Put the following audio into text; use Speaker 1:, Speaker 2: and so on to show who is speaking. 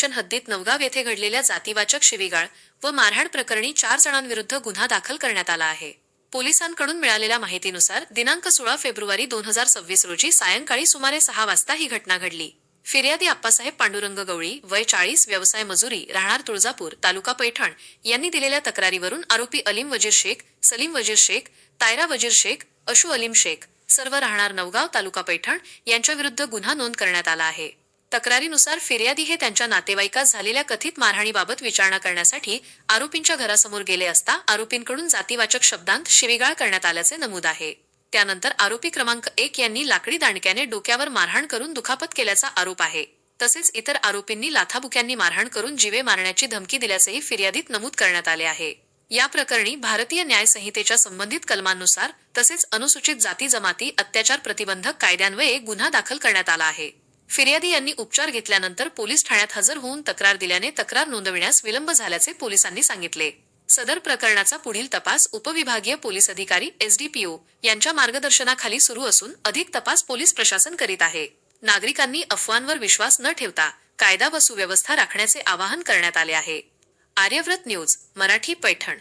Speaker 1: Station हद्दीत नवगाव येथे घडलेल्या जातीवाचक शिवीगाळ व मारहाण प्रकरणी 4 जणांविरुद्ध गुन्हा दाखल करण्यात आला आहे. पोलिसांकडून मिळालेल्या माहितीनुसार दिनांक 16 फेब्रुवारी 2026 रोजी सायंकाळी सुमारे 6 वाजता ही घटना घडली. फिर्यादी आप्पासाहेब पांडुरंग गवळी, वय 40, व्यवसाय मजुरी, राहणार तुळजापूर, तालुका पैठण यांनी दिलेल्या तक्रारीवरून आरोपी अलीम वजीर शेख, सलीम वजीर शेख, तायरा वजीर शेख, अशू अलीम शेख, सर्व राहणार नवगाव, तालुका पैठण यांच्याविरुद्ध गुन्हा नोंद करण्यात आला आहे. तक्रारीनुसार फिर्यादी हे त्यांच्या नातेवाईकास झालेल्या कथित मारहाणीबाबत विचारणा करण्यासाठी आरोपींच्या घरासमोर गेले असता आरोपींकडून जातीवाचक शब्दांत शिवीगाळ करण्यात आल्याचे नमूद आहे. त्यानंतर आरोपी क्रमांक 1 यांनी लाकडी दांडक्याने डोक्यावर मारहाण करून दुखापत केल्याचा आरोप आहे. तसेच इतर आरोपींनी लाथाबुक्यांनी मारहाण करून जीवे मारण्याची धमकी दिल्याचेही फिर्यादीत नमूद करण्यात आले आहे. या प्रकरणी भारतीय न्याय संहितेच्या संबंधित कलमांनुसार तसेच अनुसूचित जाती जमाती अत्याचार प्रतिबंधक कायद्यान्वये गुन्हा दाखल करण्यात आला आहे. फिर्यादी यांनी उपचार घेतल्यानंतर पोलीस ठाण्यात हजर होऊन तक्रार दिल्याने तक्रार नोंदविण्यास विलंब झाल्याचे पोलिसांनी सांगितले. सदर प्रकरणाचा पुढील तपास उपविभागीय पोलीस अधिकारी एसडीपीओ यांच्या मार्गदर्शनाखाली सुरू असून अधिक तपास पोलीस प्रशासन करीत आहे. नागरिकांनी अफवांवर विश्वास न ठेवता कायदा व सुव्यवस्था राखण्याचे आवाहन करण्यात आले आहे. आर्यव्रत न्यूज मराठी पैठण.